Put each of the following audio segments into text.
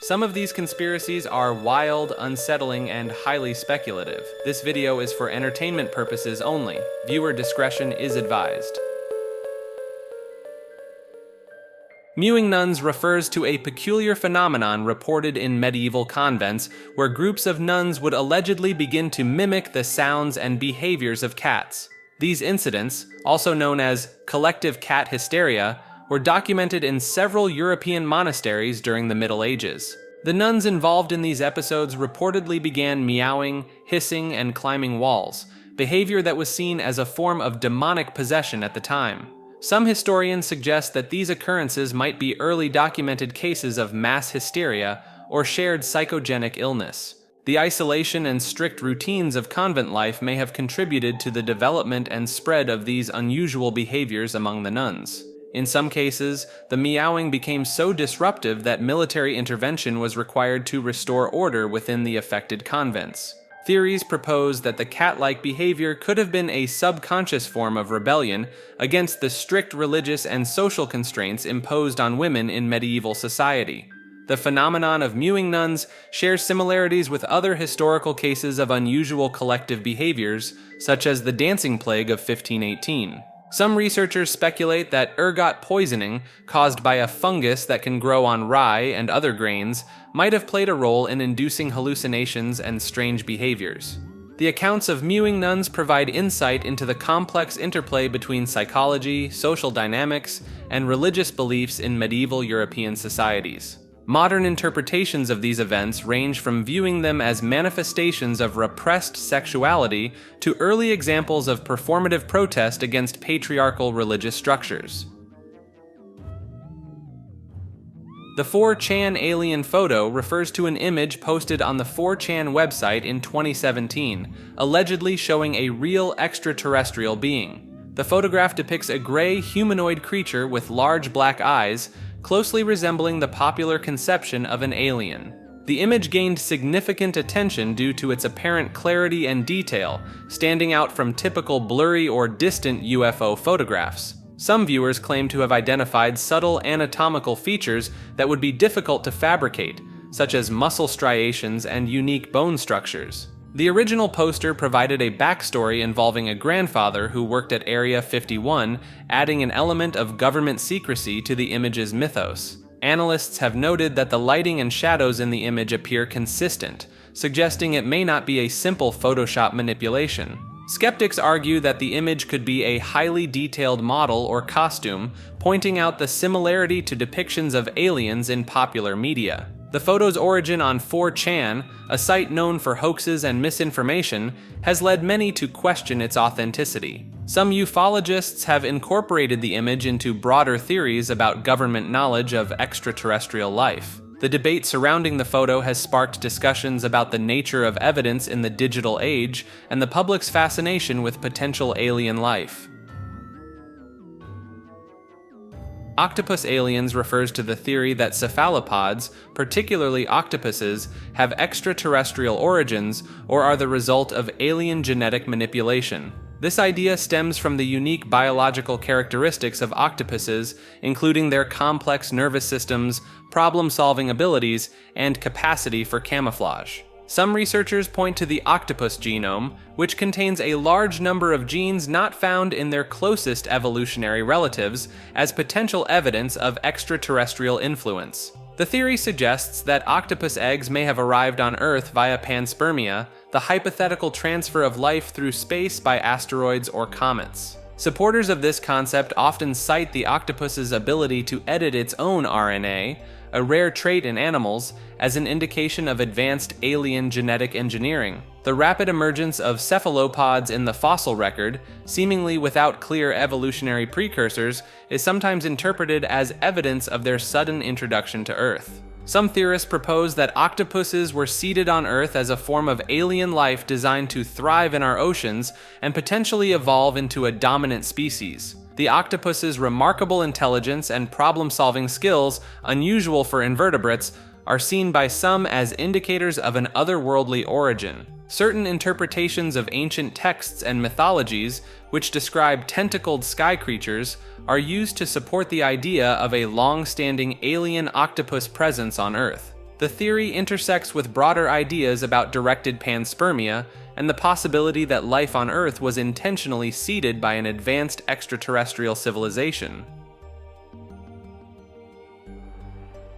Some of these conspiracies are wild, unsettling, and highly speculative. This video is for entertainment purposes only. Viewer discretion is advised. Mewing Nuns refers to a peculiar phenomenon reported in medieval convents where groups of nuns would allegedly begin to mimic the sounds and behaviors of cats. These incidents, also known as collective cat hysteria, were documented in several European monasteries during the Middle Ages. The nuns involved in these episodes reportedly began meowing, hissing, and climbing walls, behavior that was seen as a form of demonic possession at the time. Some historians suggest that these occurrences might be early documented cases of mass hysteria or shared psychogenic illness. The isolation and strict routines of convent life may have contributed to the development and spread of these unusual behaviors among the nuns. In some cases, the meowing became so disruptive that military intervention was required to restore order within the affected convents. Theories propose that the cat-like behavior could have been a subconscious form of rebellion against the strict religious and social constraints imposed on women in medieval society. The phenomenon of mewing nuns shares similarities with other historical cases of unusual collective behaviors, such as the dancing plague of 1518. Some researchers speculate that ergot poisoning, caused by a fungus that can grow on rye and other grains, might have played a role in inducing hallucinations and strange behaviors. The accounts of mewing nuns provide insight into the complex interplay between psychology, social dynamics, and religious beliefs in medieval European societies. Modern interpretations of these events range from viewing them as manifestations of repressed sexuality to early examples of performative protest against patriarchal religious structures. The 4chan alien photo refers to an image posted on the 4chan website in 2017, allegedly showing a real extraterrestrial being. The photograph depicts a gray humanoid creature with large black eyes, closely resembling the popular conception of an alien. The image gained significant attention due to its apparent clarity and detail, standing out from typical blurry or distant UFO photographs. Some viewers claim to have identified subtle anatomical features that would be difficult to fabricate, such as muscle striations and unique bone structures. The original poster provided a backstory involving a grandfather who worked at Area 51, adding an element of government secrecy to the image's mythos. Analysts have noted that the lighting and shadows in the image appear consistent, suggesting it may not be a simple Photoshop manipulation. Skeptics argue that the image could be a highly detailed model or costume, pointing out the similarity to depictions of aliens in popular media. The photo's origin on 4chan, a site known for hoaxes and misinformation, has led many to question its authenticity. Some ufologists have incorporated the image into broader theories about government knowledge of extraterrestrial life. The debate surrounding the photo has sparked discussions about the nature of evidence in the digital age and the public's fascination with potential alien life. Octopus Aliens refers to the theory that cephalopods, particularly octopuses, have extraterrestrial origins or are the result of alien genetic manipulation. This idea stems from the unique biological characteristics of octopuses, including their complex nervous systems, problem-solving abilities, and capacity for camouflage. Some researchers point to the octopus genome, which contains a large number of genes not found in their closest evolutionary relatives, as potential evidence of extraterrestrial influence. The theory suggests that octopus eggs may have arrived on Earth via panspermia, the hypothetical transfer of life through space by asteroids or comets. Supporters of this concept often cite the octopus's ability to edit its own RNA, a rare trait in animals, as an indication of advanced alien genetic engineering. The rapid emergence of cephalopods in the fossil record, seemingly without clear evolutionary precursors, is sometimes interpreted as evidence of their sudden introduction to Earth. Some theorists propose that octopuses were seeded on Earth as a form of alien life designed to thrive in our oceans and potentially evolve into a dominant species. The octopus's remarkable intelligence and problem-solving skills, unusual for invertebrates, are seen by some as indicators of an otherworldly origin. Certain interpretations of ancient texts and mythologies, which describe tentacled sky creatures, are used to support the idea of a long-standing alien octopus presence on Earth. The theory intersects with broader ideas about directed panspermia and the possibility that life on Earth was intentionally seeded by an advanced extraterrestrial civilization.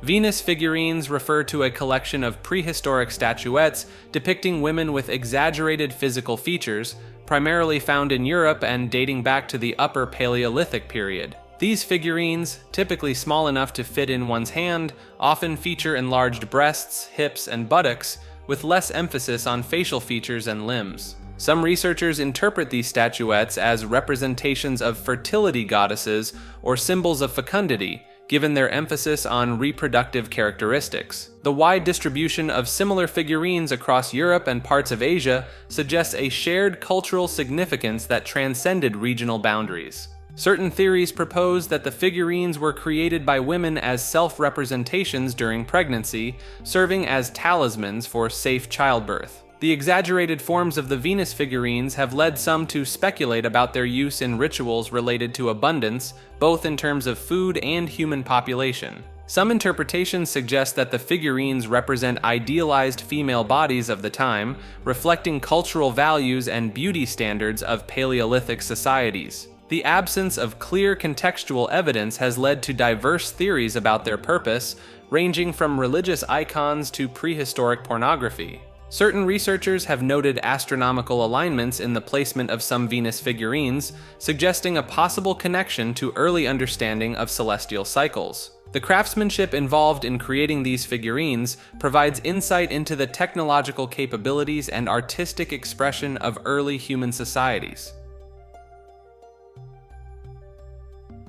Venus figurines refer to a collection of prehistoric statuettes depicting women with exaggerated physical features, primarily found in Europe and dating back to the Upper Paleolithic period. These figurines, typically small enough to fit in one's hand, often feature enlarged breasts, hips, and buttocks, with less emphasis on facial features and limbs. Some researchers interpret these statuettes as representations of fertility goddesses or symbols of fecundity, given their emphasis on reproductive characteristics. The wide distribution of similar figurines across Europe and parts of Asia suggests a shared cultural significance that transcended regional boundaries. Certain theories propose that the figurines were created by women as self-representations during pregnancy, serving as talismans for safe childbirth. The exaggerated forms of the Venus figurines have led some to speculate about their use in rituals related to abundance, both in terms of food and human population. Some interpretations suggest that the figurines represent idealized female bodies of the time, reflecting cultural values and beauty standards of Paleolithic societies. The absence of clear contextual evidence has led to diverse theories about their purpose, ranging from religious icons to prehistoric pornography. Certain researchers have noted astronomical alignments in the placement of some Venus figurines, suggesting a possible connection to early understanding of celestial cycles. The craftsmanship involved in creating these figurines provides insight into the technological capabilities and artistic expression of early human societies.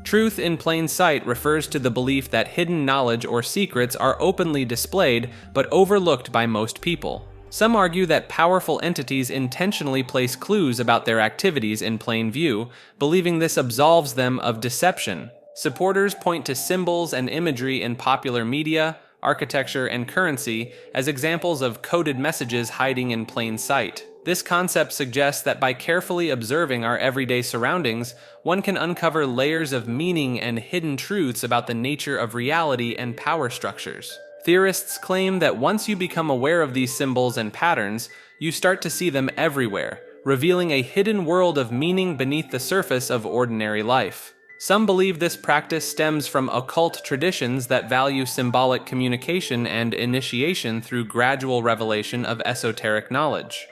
Truth in plain sight refers to the belief that hidden knowledge or secrets are openly displayed but overlooked by most people. Some argue that powerful entities intentionally place clues about their activities in plain view, believing this absolves them of deception. Supporters point to symbols and imagery in popular media, architecture, and currency as examples of coded messages hiding in plain sight. This concept suggests that by carefully observing our everyday surroundings, one can uncover layers of meaning and hidden truths about the nature of reality and power structures. Theorists claim that once you become aware of these symbols and patterns, you start to see them everywhere, revealing a hidden world of meaning beneath the surface of ordinary life. Some believe this practice stems from occult traditions that value symbolic communication and initiation through gradual revelation of esoteric knowledge.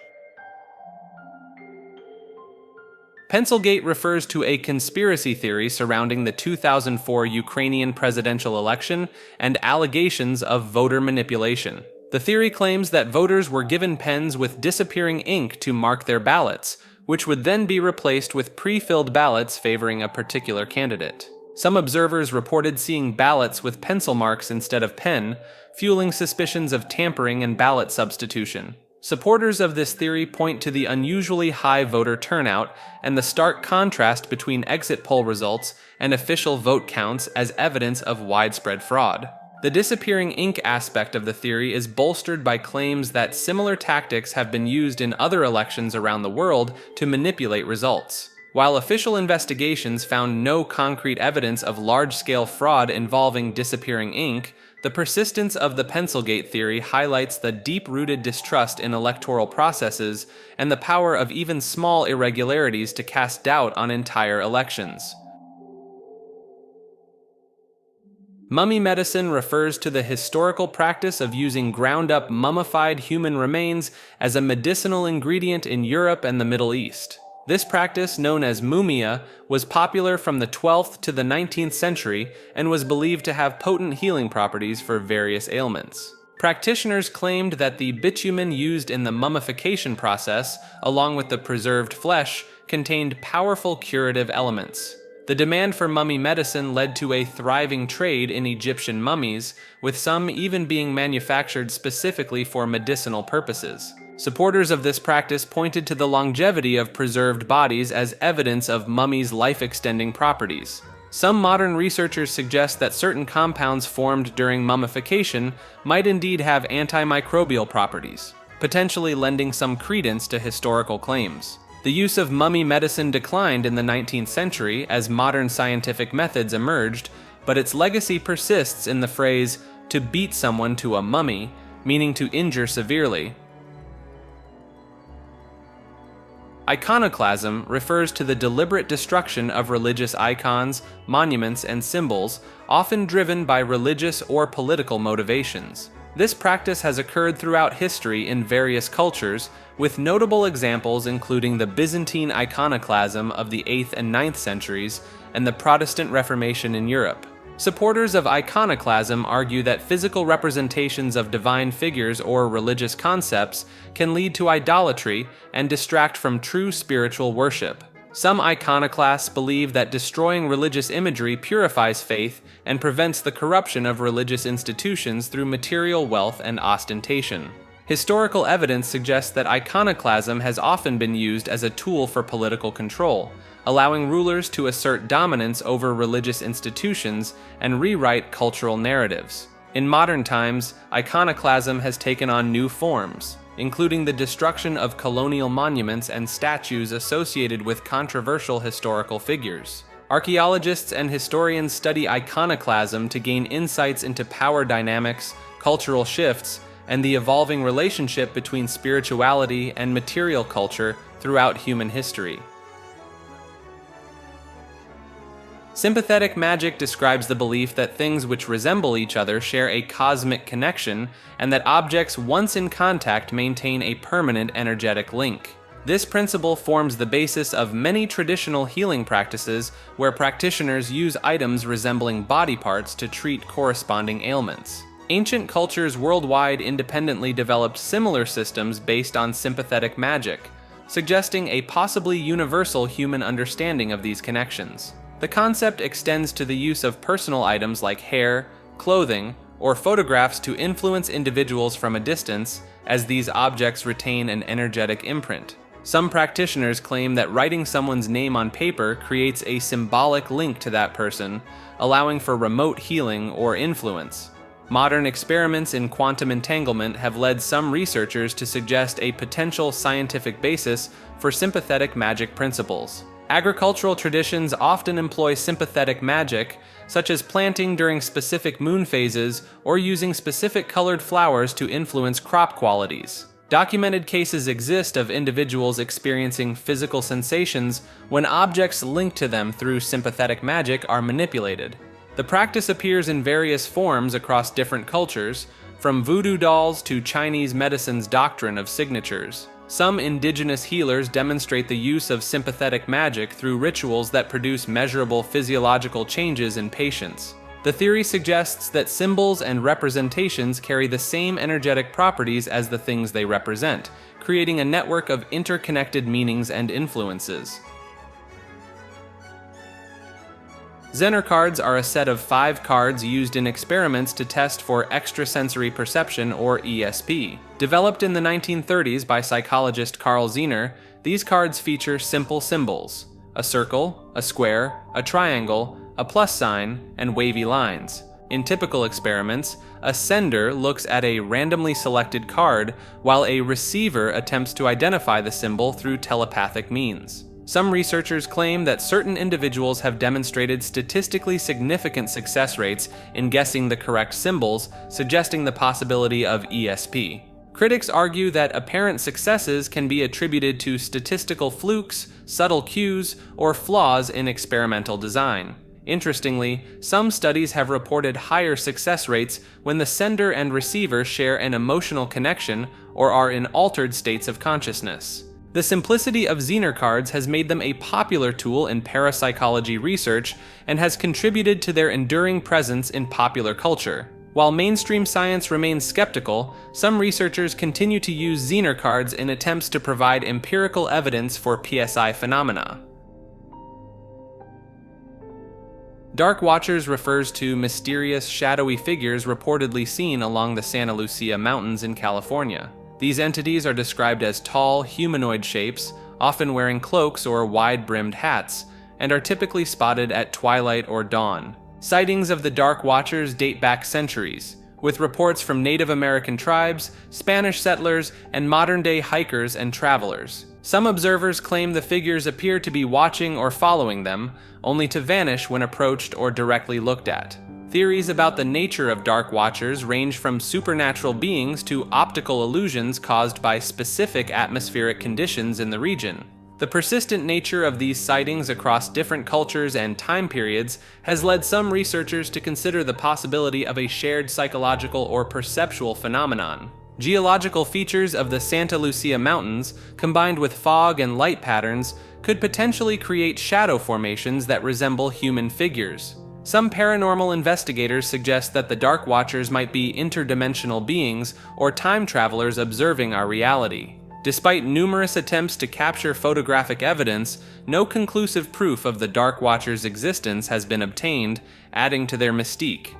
Pencilgate refers to a conspiracy theory surrounding the 2004 Ukrainian presidential election and allegations of voter manipulation. The theory claims that voters were given pens with disappearing ink to mark their ballots, which would then be replaced with pre-filled ballots favoring a particular candidate. Some observers reported seeing ballots with pencil marks instead of pen, fueling suspicions of tampering and ballot substitution. Supporters of this theory point to the unusually high voter turnout and the stark contrast between exit poll results and official vote counts as evidence of widespread fraud. The disappearing ink aspect of the theory is bolstered by claims that similar tactics have been used in other elections around the world to manipulate results. While official investigations found no concrete evidence of large-scale fraud involving disappearing ink, the persistence of the Pencilgate theory highlights the deep-rooted distrust in electoral processes and the power of even small irregularities to cast doubt on entire elections. Mummy medicine refers to the historical practice of using ground-up mummified human remains as a medicinal ingredient in Europe and the Middle East. This practice, known as mumia, was popular from the 12th to the 19th century and was believed to have potent healing properties for various ailments. Practitioners claimed that the bitumen used in the mummification process, along with the preserved flesh, contained powerful curative elements. The demand for mummy medicine led to a thriving trade in Egyptian mummies, with some even being manufactured specifically for medicinal purposes. Supporters of this practice pointed to the longevity of preserved bodies as evidence of mummies' life-extending properties. Some modern researchers suggest that certain compounds formed during mummification might indeed have antimicrobial properties, potentially lending some credence to historical claims. The use of mummy medicine declined in the 19th century as modern scientific methods emerged, but its legacy persists in the phrase, to beat someone to a mummy, meaning to injure severely. Iconoclasm refers to the deliberate destruction of religious icons, monuments, and symbols, often driven by religious or political motivations. This practice has occurred throughout history in various cultures, with notable examples including the Byzantine iconoclasm of the 8th and 9th centuries and the Protestant Reformation in Europe. Supporters of iconoclasm argue that physical representations of divine figures or religious concepts can lead to idolatry and distract from true spiritual worship. Some iconoclasts believe that destroying religious imagery purifies faith and prevents the corruption of religious institutions through material wealth and ostentation. Historical evidence suggests that iconoclasm has often been used as a tool for political control, allowing rulers to assert dominance over religious institutions and rewrite cultural narratives. In modern times, iconoclasm has taken on new forms, including the destruction of colonial monuments and statues associated with controversial historical figures. Archaeologists and historians study iconoclasm to gain insights into power dynamics, cultural shifts, and the evolving relationship between spirituality and material culture throughout human history. Sympathetic magic describes the belief that things which resemble each other share a cosmic connection, and that objects once in contact maintain a permanent energetic link. This principle forms the basis of many traditional healing practices where practitioners use items resembling body parts to treat corresponding ailments. Ancient cultures worldwide independently developed similar systems based on sympathetic magic, suggesting a possibly universal human understanding of these connections. The concept extends to the use of personal items like hair, clothing, or photographs to influence individuals from a distance, as these objects retain an energetic imprint. Some practitioners claim that writing someone's name on paper creates a symbolic link to that person, allowing for remote healing or influence. Modern experiments in quantum entanglement have led some researchers to suggest a potential scientific basis for sympathetic magic principles. Agricultural traditions often employ sympathetic magic, such as planting during specific moon phases or using specific colored flowers to influence crop qualities. Documented cases exist of individuals experiencing physical sensations when objects linked to them through sympathetic magic are manipulated. The practice appears in various forms across different cultures, from voodoo dolls to Chinese medicine's doctrine of signatures. Some indigenous healers demonstrate the use of sympathetic magic through rituals that produce measurable physiological changes in patients. The theory suggests that symbols and representations carry the same energetic properties as the things they represent, creating a network of interconnected meanings and influences. Zener Cards are a set of 5 cards used in experiments to test for extrasensory perception, or ESP. Developed in the 1930s by psychologist Carl Zener, these cards feature simple symbols: a circle, a square, a triangle, a plus sign, and wavy lines. In typical experiments, a sender looks at a randomly selected card, while a receiver attempts to identify the symbol through telepathic means. Some researchers claim that certain individuals have demonstrated statistically significant success rates in guessing the correct symbols, suggesting the possibility of ESP. Critics argue that apparent successes can be attributed to statistical flukes, subtle cues, or flaws in experimental design. Interestingly, some studies have reported higher success rates when the sender and receiver share an emotional connection or are in altered states of consciousness. The simplicity of Zener Cards has made them a popular tool in parapsychology research and has contributed to their enduring presence in popular culture. While mainstream science remains skeptical, some researchers continue to use Zener Cards in attempts to provide empirical evidence for PSI phenomena. Dark Watchers refers to mysterious, shadowy figures reportedly seen along the Santa Lucia Mountains in California. These entities are described as tall, humanoid shapes, often wearing cloaks or wide-brimmed hats, and are typically spotted at twilight or dawn. Sightings of the Dark Watchers date back centuries, with reports from Native American tribes, Spanish settlers, and modern-day hikers and travelers. Some observers claim the figures appear to be watching or following them, only to vanish when approached or directly looked at. Theories about the nature of Dark Watchers range from supernatural beings to optical illusions caused by specific atmospheric conditions in the region. The persistent nature of these sightings across different cultures and time periods has led some researchers to consider the possibility of a shared psychological or perceptual phenomenon. Geological features of the Santa Lucia Mountains, combined with fog and light patterns, could potentially create shadow formations that resemble human figures. Some paranormal investigators suggest that the Dark Watchers might be interdimensional beings or time travelers observing our reality. Despite numerous attempts to capture photographic evidence, no conclusive proof of the Dark Watchers' existence has been obtained, adding to their mystique.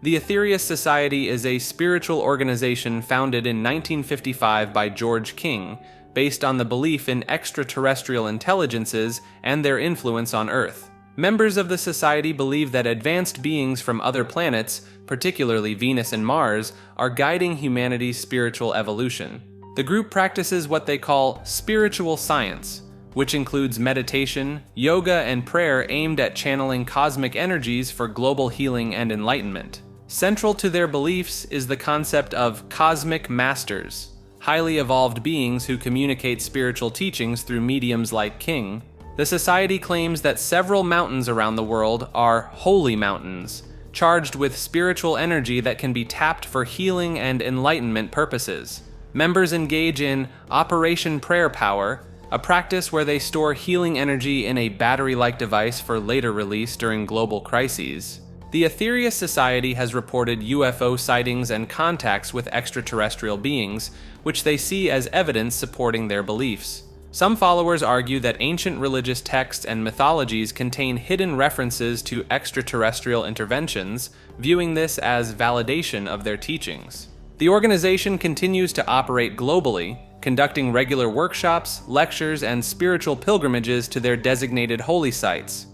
The Aetherius Society is a spiritual organization founded in 1955 by George King, based on the belief in extraterrestrial intelligences and their influence on Earth. Members of the society believe that advanced beings from other planets, particularly Venus and Mars, are guiding humanity's spiritual evolution. The group practices what they call spiritual science, which includes meditation, yoga, and prayer aimed at channeling cosmic energies for global healing and enlightenment. Central to their beliefs is the concept of cosmic masters, highly evolved beings who communicate spiritual teachings through mediums like King. The society claims that several mountains around the world are holy mountains, charged with spiritual energy that can be tapped for healing and enlightenment purposes. Members engage in Operation Prayer Power, a practice where they store healing energy in a battery-like device for later release during global crises. The Aetherius Society has reported UFO sightings and contacts with extraterrestrial beings, which they see as evidence supporting their beliefs. Some followers argue that ancient religious texts and mythologies contain hidden references to extraterrestrial interventions, viewing this as validation of their teachings. The organization continues to operate globally, conducting regular workshops, lectures, and spiritual pilgrimages to their designated holy sites.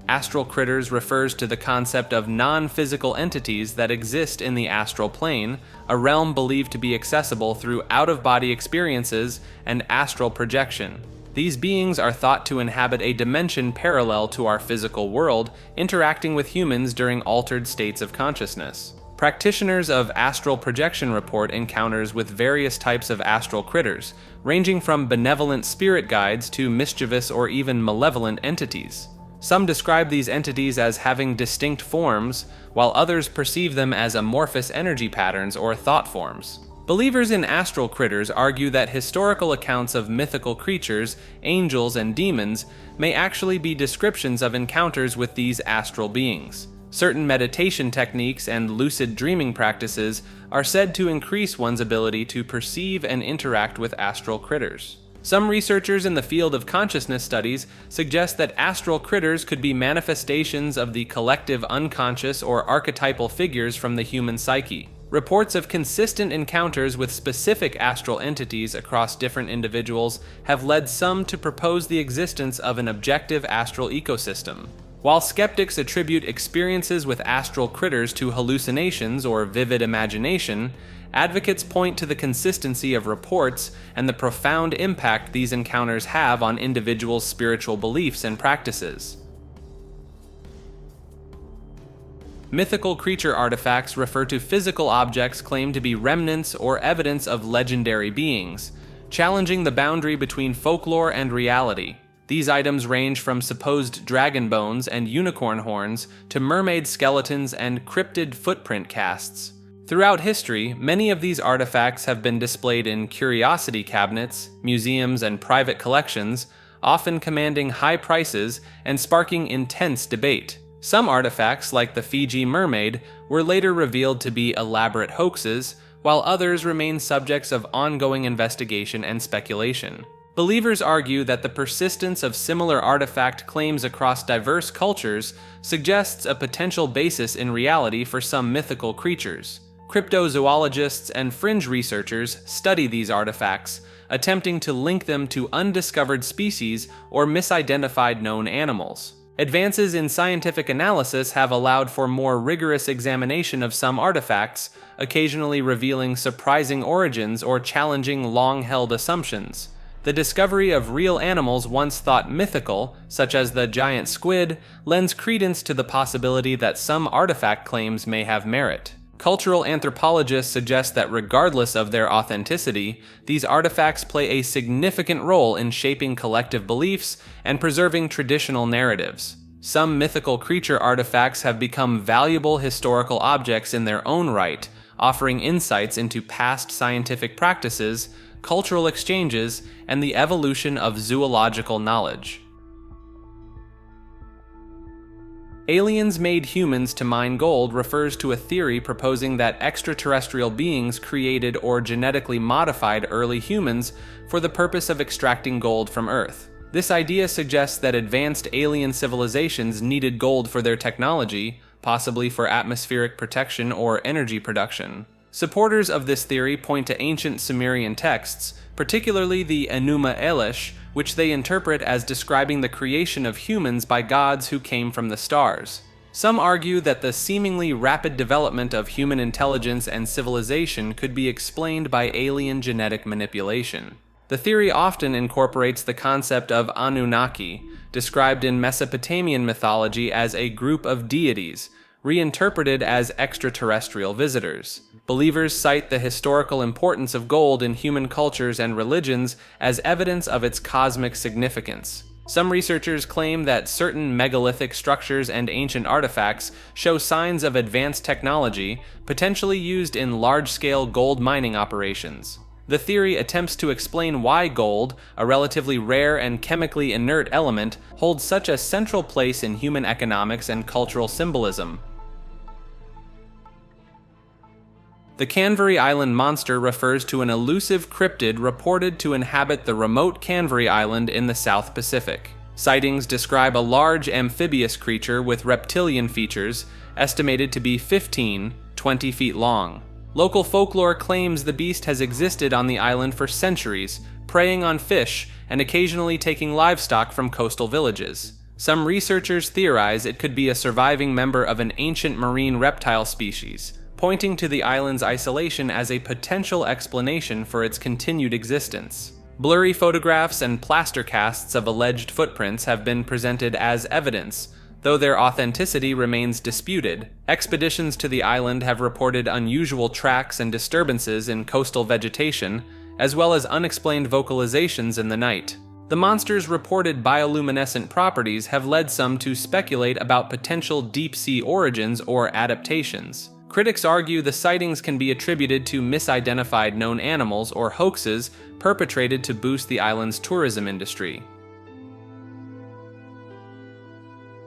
Astral Critters refers to the concept of non-physical entities that exist in the astral plane, a realm believed to be accessible through out-of-body experiences and astral projection. These beings are thought to inhabit a dimension parallel to our physical world, interacting with humans during altered states of consciousness. Practitioners of astral projection report encounters with various types of astral critters, ranging from benevolent spirit guides to mischievous or even malevolent entities. Some describe these entities as having distinct forms, while others perceive them as amorphous energy patterns or thought forms. Believers in astral critters argue that historical accounts of mythical creatures, angels, and demons may actually be descriptions of encounters with these astral beings. Certain meditation techniques and lucid dreaming practices are said to increase one's ability to perceive and interact with astral critters. Some researchers in the field of consciousness studies suggest that astral critters could be manifestations of the collective unconscious or archetypal figures from the human psyche. Reports of consistent encounters with specific astral entities across different individuals have led some to propose the existence of an objective astral ecosystem. While skeptics attribute experiences with astral critters to hallucinations or vivid imagination, advocates point to the consistency of reports and the profound impact these encounters have on individuals' spiritual beliefs and practices. Mythical creature artifacts refer to physical objects claimed to be remnants or evidence of legendary beings, challenging the boundary between folklore and reality. These items range from supposed dragon bones and unicorn horns to mermaid skeletons and cryptid footprint casts. Throughout history, many of these artifacts have been displayed in curiosity cabinets, museums, and private collections, often commanding high prices and sparking intense debate. Some artifacts, like the Fiji mermaid, were later revealed to be elaborate hoaxes, while others remain subjects of ongoing investigation and speculation. Believers argue that the persistence of similar artifact claims across diverse cultures suggests a potential basis in reality for some mythical creatures. Cryptozoologists and fringe researchers study these artifacts, attempting to link them to undiscovered species or misidentified known animals. Advances in scientific analysis have allowed for more rigorous examination of some artifacts, occasionally revealing surprising origins or challenging long-held assumptions. The discovery of real animals once thought mythical, such as the giant squid, lends credence to the possibility that some artifact claims may have merit. Cultural anthropologists suggest that regardless of their authenticity, these artifacts play a significant role in shaping collective beliefs and preserving traditional narratives. Some mythical creature artifacts have become valuable historical objects in their own right, offering insights into past scientific practices, cultural exchanges, and the evolution of zoological knowledge. Aliens made humans to mine gold refers to a theory proposing that extraterrestrial beings created or genetically modified early humans for the purpose of extracting gold from Earth. This idea suggests that advanced alien civilizations needed gold for their technology, possibly for atmospheric protection or energy production. Supporters of this theory point to ancient Sumerian texts, particularly the Enuma Elish, which they interpret as describing the creation of humans by gods who came from the stars. Some argue that the seemingly rapid development of human intelligence and civilization could be explained by alien genetic manipulation. The theory often incorporates the concept of Anunnaki, described in Mesopotamian mythology as a group of deities, reinterpreted as extraterrestrial visitors. Believers cite the historical importance of gold in human cultures and religions as evidence of its cosmic significance. Some researchers claim that certain megalithic structures and ancient artifacts show signs of advanced technology, potentially used in large-scale gold mining operations. The theory attempts to explain why gold, a relatively rare and chemically inert element, holds such a central place in human economics and cultural symbolism. The Canvery Island monster refers to an elusive cryptid reported to inhabit the remote Canvery Island in the South Pacific. Sightings describe a large amphibious creature with reptilian features, estimated to be 15–20 feet long. Local folklore claims the beast has existed on the island for centuries, preying on fish and occasionally taking livestock from coastal villages. Some researchers theorize it could be a surviving member of an ancient marine reptile species, pointing to the island's isolation as a potential explanation for its continued existence. Blurry photographs and plaster casts of alleged footprints have been presented as evidence, though their authenticity remains disputed. Expeditions to the island have reported unusual tracks and disturbances in coastal vegetation, as well as unexplained vocalizations in the night. The monster's reported bioluminescent properties have led some to speculate about potential deep-sea origins or adaptations. Critics argue the sightings can be attributed to misidentified known animals or hoaxes perpetrated to boost the island's tourism industry.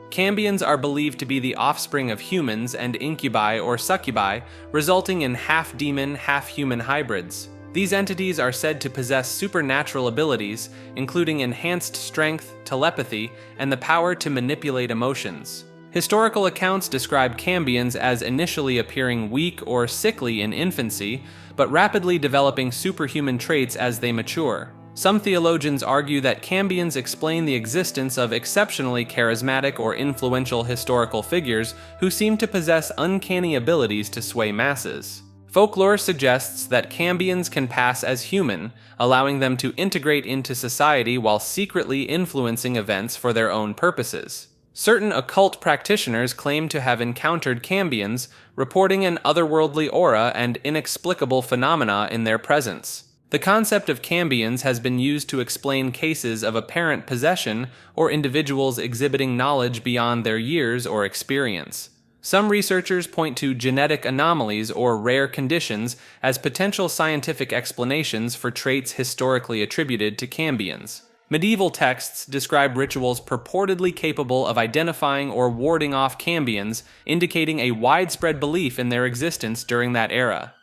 Cambions are believed to be the offspring of humans and incubi or succubi, resulting in half-demon, half-human hybrids. These entities are said to possess supernatural abilities, including enhanced strength, telepathy, and the power to manipulate emotions. Historical accounts describe Cambions as initially appearing weak or sickly in infancy, but rapidly developing superhuman traits as they mature. Some theologians argue that Cambions explain the existence of exceptionally charismatic or influential historical figures who seem to possess uncanny abilities to sway masses. Folklore suggests that Cambions can pass as human, allowing them to integrate into society while secretly influencing events for their own purposes. Certain occult practitioners claim to have encountered Cambions, reporting an otherworldly aura and inexplicable phenomena in their presence. The concept of Cambions has been used to explain cases of apparent possession or individuals exhibiting knowledge beyond their years or experience. Some researchers point to genetic anomalies or rare conditions as potential scientific explanations for traits historically attributed to Cambions. Medieval texts describe rituals purportedly capable of identifying or warding off Cambions, indicating a widespread belief in their existence during that era.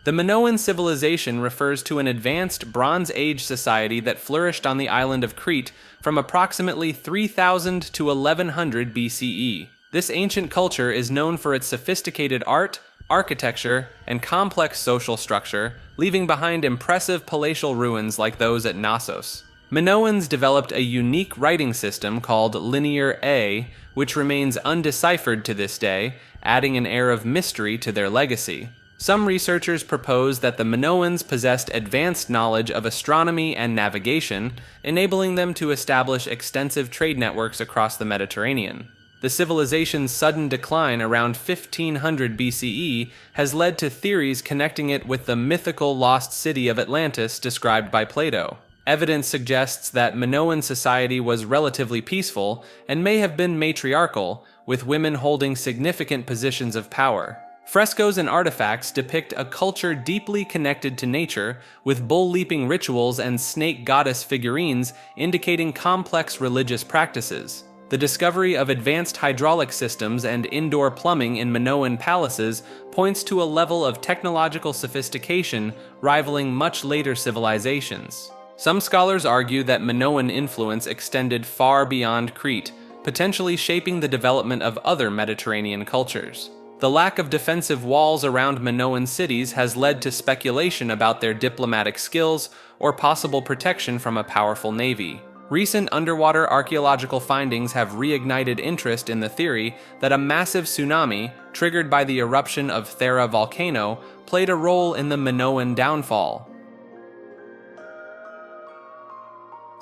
The Minoan Civilization refers to an advanced Bronze Age society that flourished on the island of Crete from approximately 3000 to 1100 BCE. This ancient culture is known for its sophisticated art, architecture, and complex social structure, leaving behind impressive palatial ruins like those at Knossos. Minoans developed a unique writing system called Linear A, which remains undeciphered to this day, adding an air of mystery to their legacy. Some researchers propose that the Minoans possessed advanced knowledge of astronomy and navigation, enabling them to establish extensive trade networks across the Mediterranean. The civilization's sudden decline around 1500 BCE has led to theories connecting it with the mythical lost city of Atlantis described by Plato. Evidence suggests that Minoan society was relatively peaceful and may have been matriarchal, with women holding significant positions of power. Frescoes and artifacts depict a culture deeply connected to nature, with bull-leaping rituals and snake goddess figurines indicating complex religious practices. The discovery of advanced hydraulic systems and indoor plumbing in Minoan palaces points to a level of technological sophistication rivaling much later civilizations. Some scholars argue that Minoan influence extended far beyond Crete, potentially shaping the development of other Mediterranean cultures. The lack of defensive walls around Minoan cities has led to speculation about their diplomatic skills or possible protection from a powerful navy. Recent underwater archaeological findings have reignited interest in the theory that a massive tsunami, triggered by the eruption of Thera volcano, played a role in the Minoan downfall.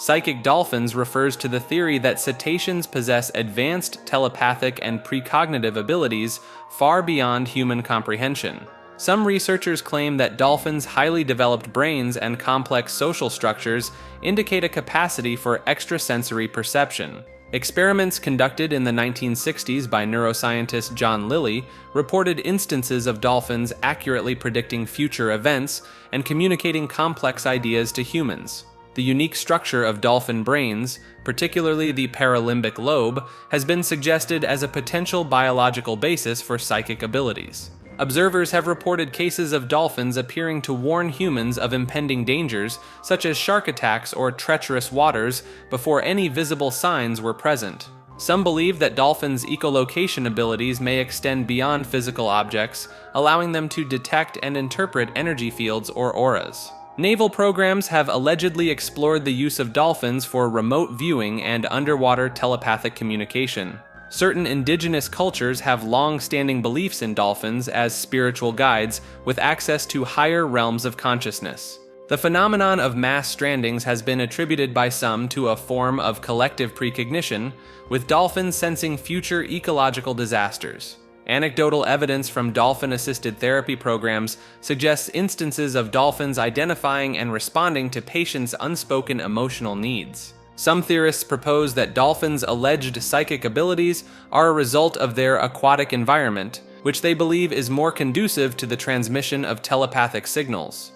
Psychic dolphins refers to the theory that cetaceans possess advanced telepathic and precognitive abilities far beyond human comprehension. Some researchers claim that dolphins' highly developed brains and complex social structures indicate a capacity for extrasensory perception. Experiments conducted in the 1960s by neuroscientist John Lilly reported instances of dolphins accurately predicting future events and communicating complex ideas to humans. The unique structure of dolphin brains, particularly the paralimbic lobe, has been suggested as a potential biological basis for psychic abilities. Observers have reported cases of dolphins appearing to warn humans of impending dangers, such as shark attacks or treacherous waters, before any visible signs were present. Some believe that dolphins' echolocation abilities may extend beyond physical objects, allowing them to detect and interpret energy fields or auras. Naval programs have allegedly explored the use of dolphins for remote viewing and underwater telepathic communication. Certain indigenous cultures have long-standing beliefs in dolphins as spiritual guides with access to higher realms of consciousness. The phenomenon of mass strandings has been attributed by some to a form of collective precognition, with dolphins sensing future ecological disasters. Anecdotal evidence from dolphin-assisted therapy programs suggests instances of dolphins identifying and responding to patients' unspoken emotional needs. Some theorists propose that dolphins' alleged psychic abilities are a result of their aquatic environment, which they believe is more conducive to the transmission of telepathic signals.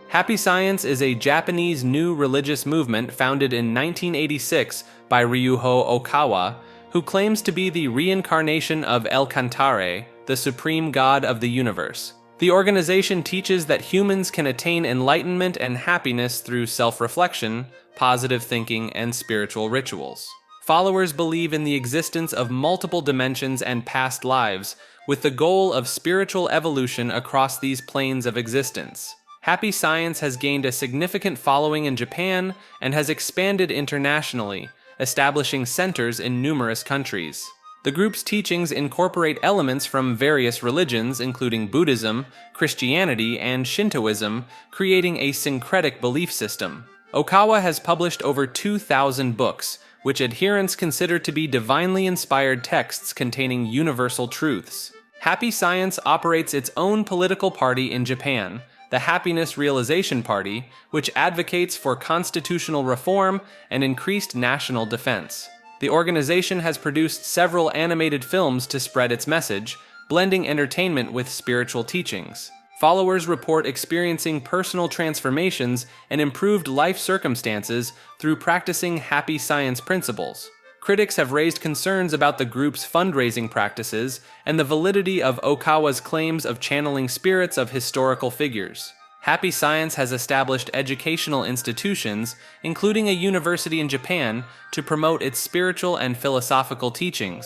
Happy Science is a Japanese new religious movement founded in 1986 by Ryuho Okawa, who claims to be the reincarnation of El Cantare, the supreme god of the universe. The organization teaches that humans can attain enlightenment and happiness through self-reflection, positive thinking, and spiritual rituals. Followers believe in the existence of multiple dimensions and past lives, with the goal of spiritual evolution across these planes of existence. Happy Science has gained a significant following in Japan and has expanded internationally, establishing centers in numerous countries. The group's teachings incorporate elements from various religions, including Buddhism, Christianity, and Shintoism, creating a syncretic belief system. Okawa has published over 2,000 books, which adherents consider to be divinely inspired texts containing universal truths. Happy Science operates its own political party in Japan, the Happiness Realization Party, which advocates for constitutional reform and increased national defense. The organization has produced several animated films to spread its message, blending entertainment with spiritual teachings. Followers report experiencing personal transformations and improved life circumstances through practicing Happy Science principles. Critics have raised concerns about the group's fundraising practices and the validity of Okawa's claims of channeling spirits of historical figures. Happy Science has established educational institutions, including a university in Japan, to promote its spiritual and philosophical teachings.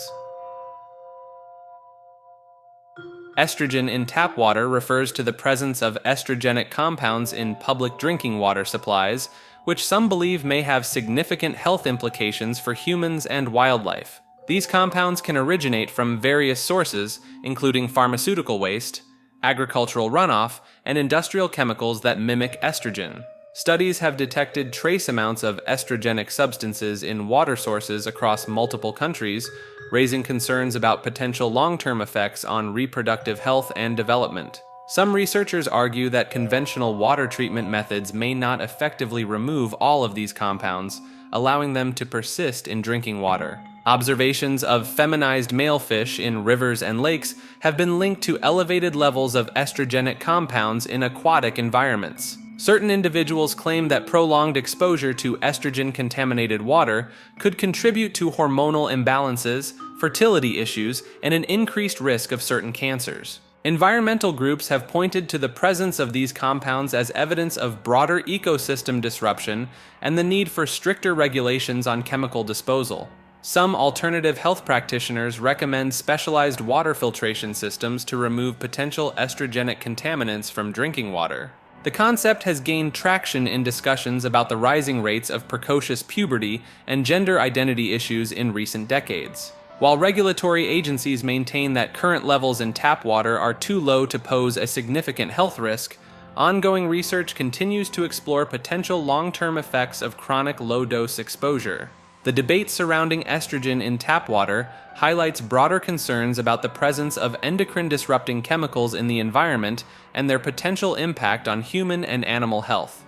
Estrogen in tap water refers to the presence of estrogenic compounds in public drinking water supplies, which some believe may have significant health implications for humans and wildlife. These compounds can originate from various sources, including pharmaceutical waste, agricultural runoff, and industrial chemicals that mimic estrogen. Studies have detected trace amounts of estrogenic substances in water sources across multiple countries, raising concerns about potential long-term effects on reproductive health and development. Some researchers argue that conventional water treatment methods may not effectively remove all of these compounds, allowing them to persist in drinking water. Observations of feminized male fish in rivers and lakes have been linked to elevated levels of estrogenic compounds in aquatic environments. Certain individuals claim that prolonged exposure to estrogen-contaminated water could contribute to hormonal imbalances, fertility issues, and an increased risk of certain cancers. Environmental groups have pointed to the presence of these compounds as evidence of broader ecosystem disruption and the need for stricter regulations on chemical disposal. Some alternative health practitioners recommend specialized water filtration systems to remove potential estrogenic contaminants from drinking water. The concept has gained traction in discussions about the rising rates of precocious puberty and gender identity issues in recent decades. While regulatory agencies maintain that current levels in tap water are too low to pose a significant health risk, ongoing research continues to explore potential long-term effects of chronic low-dose exposure. The debate surrounding estrogen in tap water highlights broader concerns about the presence of endocrine-disrupting chemicals in the environment and their potential impact on human and animal health.